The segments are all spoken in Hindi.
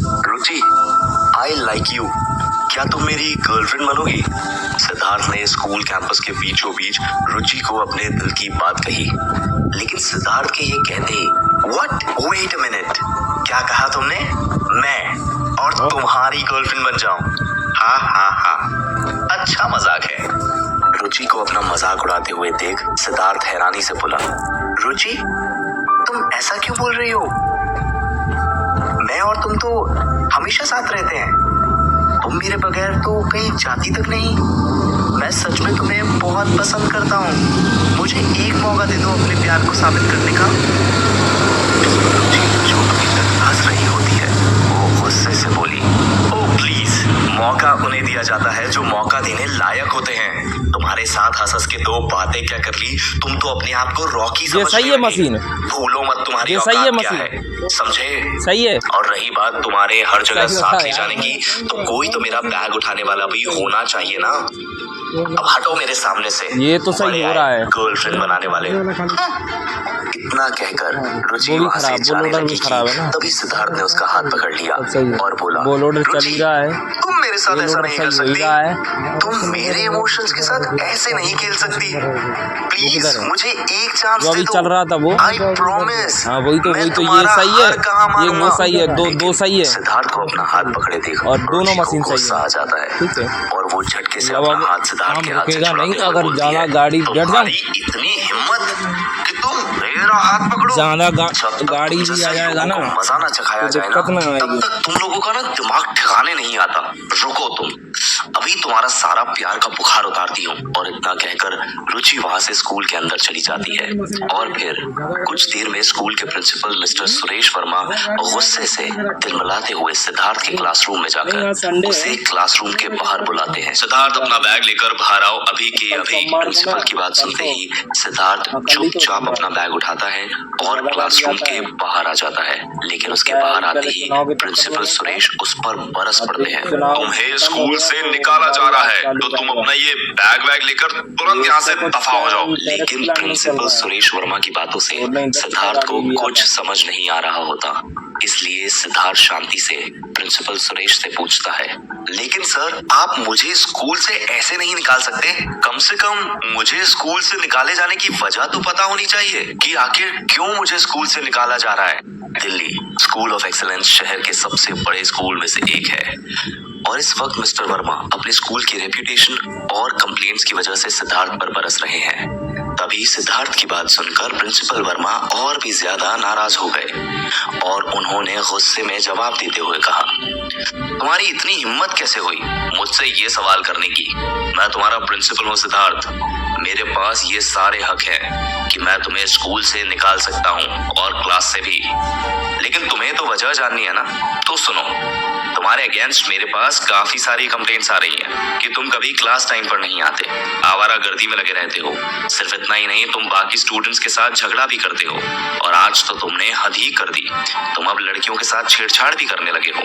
रुचि, आई लाइक यू, क्या तुम मेरी गर्लफ्रेंड बनोगी? सिद्धार्थ ने स्कूल कैंपस के बीचों बीच रुचि को अपने दिल की बात कही, लेकिन सिद्धार्थ के ये कहते ही व्हाट, वेट अ मिनट, क्या कहा तुमने? मैं और तुम्हारी गर्लफ्रेंड बन जाऊं? हाँ हाँ हाँ, अच्छा मजाक है। रुचि को अपना मजाक उड़ाते हुए देख सिद्धार्थ हैरानी से बोला, रुचि तुम ऐसा क्यों बोल रही हो? मैं और तुम तो हमेशा साथ रहते हैं, तुम मेरे बगैर तो कहीं जाती तक नहीं। मैं सच में तुम्हें बहुत पसंद करता हूँ, मुझे एक मौका दे दो अपने प्यार को साबित करने का। रुचि जो अभी तक हंस रही होती है वो गुस्से से बोली, ओह प्लीज, मौका उन्हें दिया जाता है जो मौका देने लायक होते हैं। तुम्हारे साथ हंस के दो बातें क्या कर ली, तुम तो अपने आप को रॉकी समझ सही है मशीन, भूलो मत तुम्हारी सही है औकात क्या मशीन, है, समझे? सही है। और रही बात तुम्हारे हर जगह साथ ले जाने की, तो कोई तो मेरा बैग उठाने वाला भी होना चाहिए ना। अब हटो मेरे सामने से, ये तो सही हो रहा है। गर्लफ्रेंड बनाने वाले। इतना कहकर रुचि वहां से जाने लगी कि तभी सिद्धार्थ ने उसका हाथ पकड़ लिया और बोला, बॉल ऑर्डर चल ही रहा है, तुम मेरे साथ ऐसा नहीं कर सही हो ही सकती, रहा है। तुम मेरे इमोशंस के साथ ऐसे नहीं खेल सकती, प्लीज मुझे एक चांस जो अभी दे दो। चल रहा था वो, आई प्रॉमिस। हाँ वही तो ये सही है, ये वो सही है, दो सही है। सिद्धार्थ को अपना हाथ पकड़े देख और दोनों मशीन सही गुस्सा है, आ जाता है, ठीक है। और वो झटके से अब अपना हाथ सिद्धार्थ के हाथ से रुकेगा छुड़ाते नहीं, हुए अगर बोलती ज्यादा है, गाड़ी बैठ जाऊं, तुम्हारी इतनी हिम्मत कि तुम मेरा हाथ पकड़ो, ज्यादा जब तक गाड़ी तुम भी जैसे आ जाएगा ना, लोगों को मजा ना चखाया तो जाए दिक्कत ना, ना आएगी। तब तक तुम लोगों का ना दिमाग ठिकाने नहीं आता। रुको तुम, अभी तुम्हारा सारा प्यार का बुखार उतारती हूँ। और इतना कहकर रुचि वहां से स्कूल के अंदर चली जाती है। और फिर कुछ देर में स्कूल के प्रिंसिपल मिस्टर सुरेश वर्मा गुस्से से तिलमिलाते हुए सिद्धार्थ के क्लासरूम में जाकर उसे क्लासरूम के बाहर बुलाते हैं। सिद्धार्थ अपना बैग लेकर बाहर आओ अभी के अभी। प्रिंसिपल की बात सुनते ही सिद्धार्थ चुपचाप अपना बैग उठाता है और क्लासरूम के बाहर आ जाता है। लेकिन उसके बाहर आते ही प्रिंसिपल सुरेश उस पर बरस पड़ते हैं। तुम्हें स्कूल से निकाला जा रहा है, तो तुम अपना ये बैग वैग लेकर तुरंत यहाँ से दफा हो जाओ। लेकिन प्रिंसिपल सुरेश वर्मा की बातों से सिद्धार्थ को कुछ समझ नहीं आ रहा होता, इसलिए सिद्धार्थ शांति से प्रिंसिपल सुरेश से पूछता है, लेकिन सर आप मुझे स्कूल से ऐसे नहीं निकाल सकते, कम से कम मुझे स्कूल से निकाले जाने की वजह तो पता होनी चाहिए कि आखिर क्यों मुझे स्कूल से निकाला जा रहा है। दिल्ली स्कूल ऑफ एक्सीलेंस शहर के सबसे बड़े स्कूल में से एक है, और इस वक्त मिस्टर वर्मा अपने स्कूल की रेप्यूटेशन और कंप्लेंट्स की वजह से सिद्धार्थ पर बरस रहे हैं। तभी सिद्धार्थ की बात सुनकर प्रिंसिपल वर्मा और भी ज्यादा नाराज हो गए और उन्होंने गुस्से में जवाब देते हुए कहा, तुम्हारी इतनी हिम्मत कैसे हुई मुझसे ये सवाल करने की? मैं तुम्हारा प्रिंसिपल हूँ सिद्धार्थ, मेरे पास ये सारे हक हैं कि मैं तुम्हें स्कूल से निकाल सकता हूँ और क्लास से भी। लेकिन तुम्हें तो वजह जाननी है ना, तो सुनो, तुम्हारे अगेंस्ट मेरे पास काफी सारी कंप्लेंट्स आ रही हैं कि तुम कभी क्लास टाइम पर नहीं आते, आवारागर्दी में लगे रहते हो। सिर्फ इतना ही नहीं, तुम बाकी स्टूडेंट्स के साथ झगड़ा भी करते हो, और आज तो तुमने हद ही कर दी, तुम अब लड़कियों के साथ छेड़छाड़ भी करने लगे हो।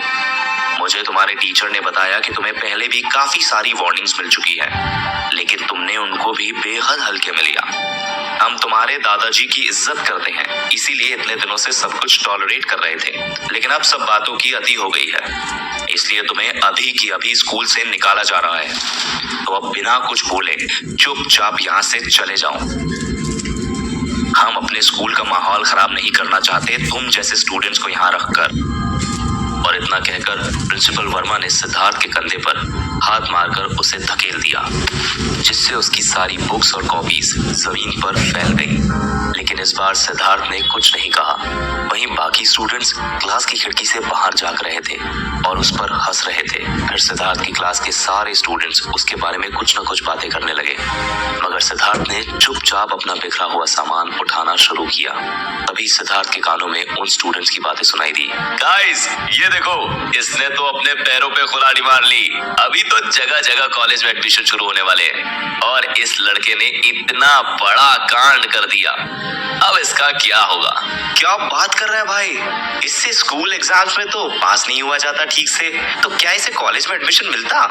मुझे तुम्हारे टीचर ने बताया कि तुम्हें पहले भी काफी सारी वार्निंग्स मिल चुकी है, लेकिन तुमने उनको भी बेहद हल्के में लिया। हम तुम्हारे दादाजी की इज्जत करते हैं, इसीलिए इतने दिनों से सब कुछ टॉलरेट कर रहे थे, लेकिन अब सब बातों की अति हो गई है, इसलिए तुम्हें अभी की अभी स्कूल से निकाला जा रहा है। तो अब बिना कुछ बोले चुपचाप यहाँ से चले जाओ। हम अपने स्कूल का माहौल खराब नहीं करना चाहते तुम जैसे स्टूडेंट्स को यहाँ रखकर। और इतना कहकर प्रिंसिपल वर्मा ने सिद्धार्थ के कंधे पर हाथ मारकर उसे धकेल दिया, जिससे उसकी सारी बुक्स और कॉपीज जमीन पर फैल गई। लेकिन इस बार सिद्धार्थ ने कुछ नहीं कहा। वहीं बाकी स्टूडेंट्स क्लास की खिड़की से बाहर झांक रहे थे और उस पर हंस रहे थे। फिर सिद्धार्थ की क्लास के सारे स्टूडेंट्स उसके बारे में कुछ न कुछ बातें करने लगे, मगर सिद्धार्थ ने चुपचाप अपना बिखरा हुआ सामान उठाना शुरू किया। तभी सिद्धार्थ के कानों में उन स्टूडेंट्स की बातें सुनाई दी। गाइस, ये देखो, इसने तो अपने पैरों पे कुल्हाड़ी मार ली। अभी तो जगह जगह कॉलेज में एडमिशन शुरू होने वाले हैं और इस लड़के ने इतना बड़ा कांड कर दिया। अब इसका क्या होगा? क्या बात कर रहा है भाई? इससे स्कूल एग्जाम्स में तो पास नहीं हुआ जाता ठीक से, तो क्या इसे कॉलेज में एडमिशन मिलता?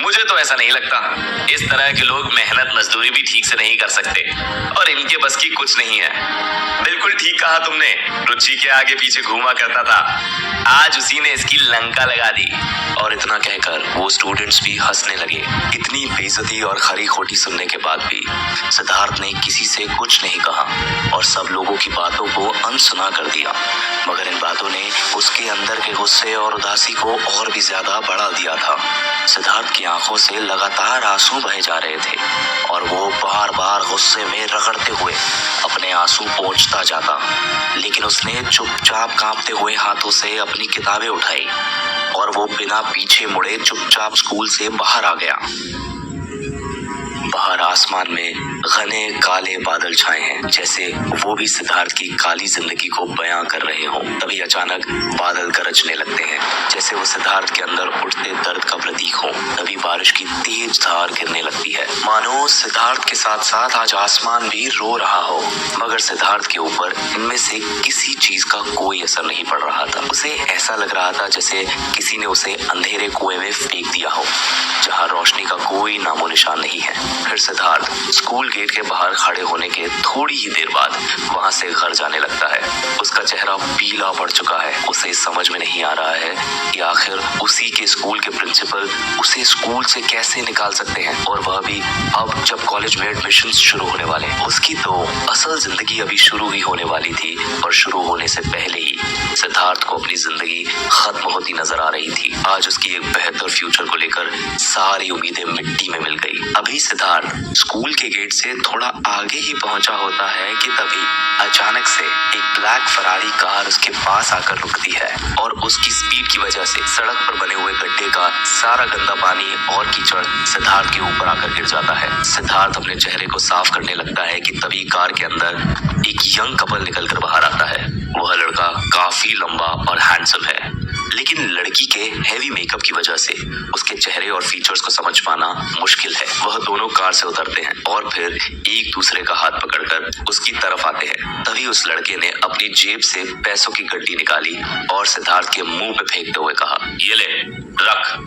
मुझे तो ऐसा नहीं लगता। इस तरह के लोग मेहनत मजदूरी भी ठीक से नहीं कर सकते और इनके बस की कुछ नहीं है। बिल्कुल ठीक कहा तुमने। रुचि के आगे पीछे घूमा करता था, आज उसी ने इसकी लंका लगा दी। और इतना कहकर वो स्टूडेंट्स भी हंसने लगे। इतनी बेइज्जती और खरी खोटी सुनने के बाद भी सिद्धार्थ ने किसी से कुछ नहीं कहा और सब लोगों की बातों को अनसुना कर दिया। मगर इन बातों ने उसके अंदर के गुस्से और उदासी को और भी ज्यादा बढ़ा दिया था। सिद्धार्थ की आंखों से लगातार आंसू बहे जा रहे थे और वो बार बार गुस्से में रगड़ते हुए अपने आंसू पोंछता जाता, लेकिन उसने चुपचाप कांपते हुए हाथों से अपनी किताबें उठाई और वो बिना पीछे मुड़े चुपचाप स्कूल से बाहर आ गया। बाहर आसमान में घने काले बादल छाए हैं, जैसे वो भी सिद्धार्थ की काली जिंदगी को बयां कर रहे हों। तभी अचानक बादल गरजने लगते हैं, जैसे वो सिद्धार्थ के अंदर उठते दर्द का प्रतीक हो। तभी बारिश की तेज धार गिरने लगती है, मानो सिद्धार्थ के साथ साथ आज आसमान भी रो रहा हो। मगर सिद्धार्थ के ऊपर इनमें से किसी चीज का कोई असर नहीं पड़ रहा था। उसे ऐसा लग रहा था जैसे किसी ने उसे अंधेरे कुएं में फेंक दिया हो, जहां रोशनी का कोई नामो निशान नहीं है। फिर सिद्धार्थ स्कूल गेट के बाहर खड़े होने के थोड़ी ही देर बाद वहां से घर जाने लगता है। उसका चेहरा पीला पड़ चुका है। उसे समझ में नहीं आ रहा है कि आखिर उसी के स्कूल के प्रिंसिपल उसे स्कूल से कैसे निकाल सकते हैं, और वह भी अब जब कॉलेज में एडमिशन शुरू होने वाले। उसकी तो असल जिंदगी अभी शुरू ही होने वाली थी और शुरू होने से पहले ही सिद्धार्थ को अपनी जिंदगी खत्म होती नजर आ रही थी। आज उसकी एक बेहतर फ्यूचर को लेकर सारी उम्मीदें मिट्टी में मिल गई। अभी सिद्धार्थ स्कूल के गेट से थोड़ा आगे ही पहुंचा होता है कि तभी अचानक से एक ब्लैक फरारी कार उसके पास आकर रुकती है और उसकी स्पीड की वजह से सड़क पर बने हुए गड्ढे का सारा गंदा पानी और कीचड़ सिद्धार्थ के ऊपर आकर गिर जाता है। सिद्धार्थ अपने चेहरे को साफ करने लगता है कि तभी कार के अंदर एक यंग कपल निकलकर बाहर आता है। वह लड़का काफी लंबा और हैंडसम है, लेकिन लड़की के हेवी मेकअप की वजह से उसके चेहरे और फीचर्स को समझ पाना मुश्किल है। वह दोनों कार से उतरते हैं और फिर एक दूसरे का हाथ पकड़कर उसकी तरफ आते हैं। तभी उस लड़के ने अपनी जेब से पैसों की गड्डी निकाली और सिद्धार्थ के मुंह पे फेंकते हुए कहा, ये ले रख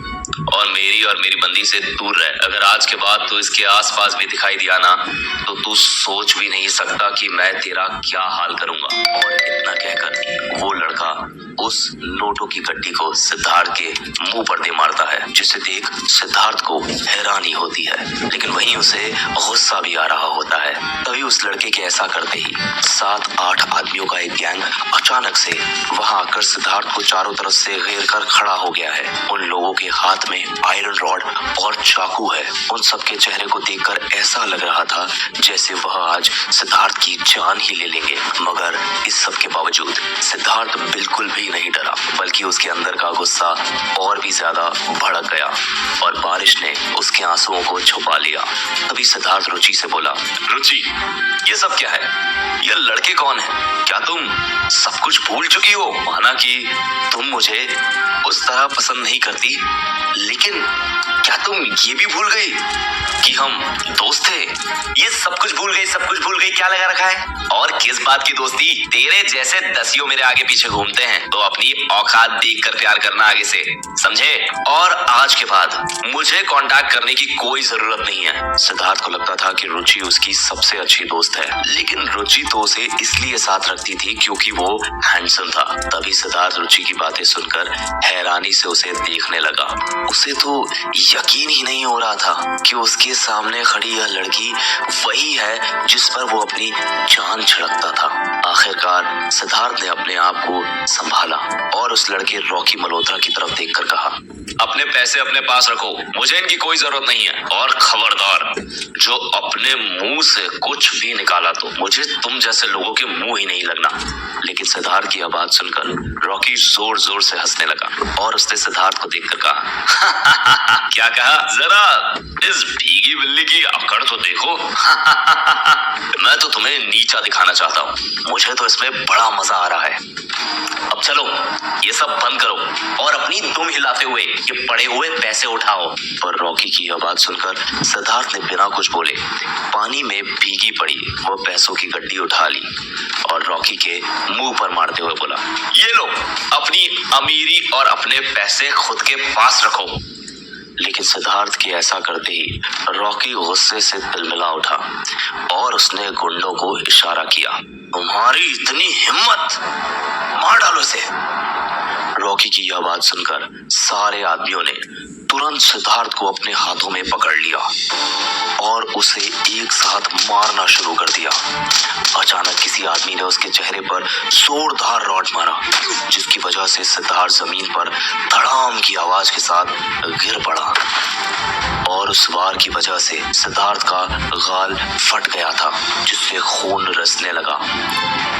और मेरी बंदी से दूर रह। अगर आज के बाद तू इसके आसपास भी दिखाई दिया ना तो तू सोच भी नहीं सकता कि मैं तेरा क्या हाल करूंगा। और इतना कहकर वो लड़का उस नोटों की गड्डी को सिद्धार्थ के मुंह पर दे मारता है, जिसे देख सिद्धार्थ को हैरानी होती है, लेकिन वहीं उसे गुस्सा भी आ रहा होता है। तभी उस लड़के के ऐसा करते ही 7-8 आदमियों का एक गैंग अचानक से वहां आकर सिद्धार्थ को चारों तरफ से घेर कर खड़ा हो गया है। उन लोगों के हाथ में आयरन रॉड और चाकू है। उन सबके चेहरे को देखकर ऐसा लग रहा था जैसे वह आज सिद्धार्थ की जान ही ले लेंगे। मगर इस सब के बावजूद सिद्धार्थ बिल्कुल भी नहीं डरा, बल्कि उसके अंदर का गुस्सा और भी ज्यादा भड़क गया और बारिश ने उसके आंसुओं को छुपा लिया। तभी सिद्धार्थ रुचि से बोला, रुचि ये सब क्या है? ये लड़के कौन है? क्या तुम सब कुछ भूल चुकी हो? माना कि तुम मुझे उस तरह पसंद नहीं करती, लेकिन क्या तुम ये भी भूल गई कि हम दोस्त थे? ये सब कुछ भूल गई, क्या लगा रखा है? और किस बात की दोस्ती? तेरे जैसे दसियों मेरे आगे पीछे घूमते हैं, तो अपनी औकात देखकर प्यार करना आगे से, समझे? और आज के बाद मुझे कांटेक्ट करने की कोई जरूरत नहीं है। सिद्धार्थ को लगता था कि रुचि उसकी सबसे अच्छी दोस्त है, लेकिन रुचि तो उसे इसलिए साथ रखती थी क्योंकि वो हैंडसम था। तभी सिद्धार्थ रुचि की बातें सुनकर हैरानी से उसे देखने लगा। उसे तो यकीन ही नहीं हो रहा था कि उसके सामने खड़ी यह लड़की वही है जिस पर वो अपनी जान छिड़कता था। आखिरकार सिद्धार्थ ने अपने आप को संभाला और उस लड़के रॉकी मल्होत्रा की तरफ देखकर कहा, अपने पैसे अपने पास रखो, मुझे इनकी कोई जरूरत नहीं है। और खबरदार, जो अपने मुंह से कुछ भी निकाला तो मुझे तुम जैसे लोगों के मुंह ही नहीं लगना। लेकिन सिद्धार्थ की यह बात सुनकर रॉकी जोर जोर से हंसने लगा और उसने सिद्धार्थ को देखकर कहा, क्या कहा? जरा इस भीगी बिल्ली की अकड़ तो देखो। मैं तो तुम्हें नीचा दिखाना चाहता हूँ, मुझे तो इसमें बड़ा मजा आ रहा है। अब चलो ये सब बंद करो और अपनी तुम हिलाते हुए ये पड़े हुए पैसे उठाओ। पर रॉकी की यह बात सुनकर सिद्धार्थ ने बिना कुछ बोले पानी में भीगी पड़ी वो पैसों की गड्डी उठा ली और रॉकी के मुंह पर मारते हुए बोला, ये लो अपनी अमीरी और अपने पैसे खुद के पास रखो। लेकिन सिद्धार्थ के ऐसा करते ही रॉकी गुस्से से तिलमिला उठा और उसने गुंडों को इशारा किया, तुम्हारी इतनी हिम्मत, मार डालो इसे। रॉकी की यह बात सुनकर सारे आदमियों ने तुरंत सिद्धार्थ को अपने हाथों में पकड़ लिया और उसे एक साथ मारना शुरू कर दिया। अचानक किसी आदमी ने उसके चेहरे पर जोरदार रॉड मारा जिसकी वजह से सिद्धार्थ जमीन पर धड़ाम की आवाज के साथ गिर पड़ा और उस वार की वजह से सिद्धार्थ का गाल फट गया था जिससे खून रिसने लगा।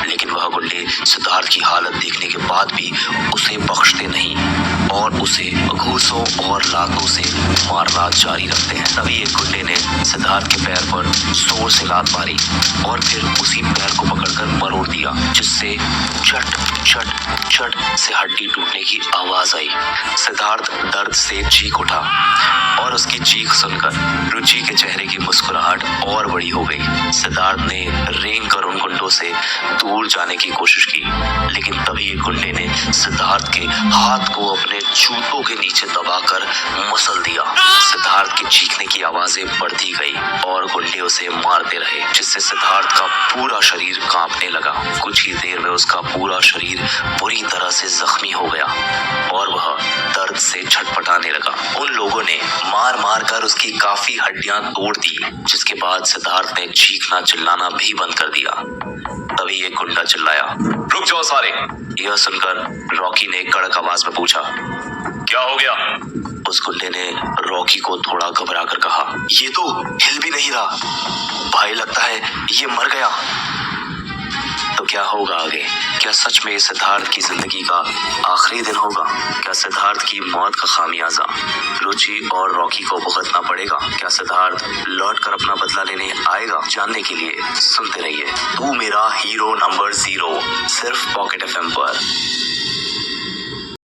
लेकिन वह गुंडे सिद्धार्थ की हालत देखने के बाद भी उसे बख्शते नहीं और उसे घूसों और लातों से मारना जारी रखते हैं। तभी एक गुंडे ने सिद्धार्थ के पैर पर जोर से लात मारी और फिर उसी पैर को पकड़कर मरोड़ दिया जिससे चट चट चट से हड्डी टूटने की आवाज आई। सिद्धार्थ दर्द से चीख उठा और उसकी चीख सुनकर रुचि के चेहरे की मुस्कुराहट और बड़ी हो गई। सिद्धार्थ ने रेंग कर उन गुंडों से दूर जाने की कोशिश की लेकिन तभी एक गुंडे ने सिद्धार्थ के हाथ को अपने जूतों के नीचे दबाकर मसल दिया। सिद्धार्थ के चीखने की आवाजें बढ़ती गई और गुंडे उसे मारते रहे जिससे सिद्धार्थ का पूरा शरीर कांपने लगा। कुछ ही देर में उसका पूरा शरीर बुरी तरह से जख्मी हो गया और वह दर्द से छटपटाने लगा। उन लोगों ने मार मार कर उसकी काफी हड्डियां तोड़ दी जिसके बाद सिद्धार्थ ने चीखना चिल्लाना भी बंद कर दिया। तभी एक गुंडा चिल्लाया, रुक जाओ सारे। यह सुनकर रॉकी ने कड़क आवाज में पूछा, क्या हो गया? उस गुंडे ने रॉकी को थोड़ा घबरा कर कहा, ये तो हिल भी नहीं रहा भाई, लगता है ये मर गया। तो क्या होगा आगे? क्या सच में सिद्धार्थ की जिंदगी का आखिरी दिन होगा? क्या सिद्धार्थ की मौत का खामियाजा रुचि और रॉकी को भुगतना पड़ेगा? क्या सिद्धार्थ लौटकर अपना बदला लेने आएगा? जानने के लिए सुनते रहिए तू मेरा हीरो नंबर 0 सिर्फ पॉकेट FM पर।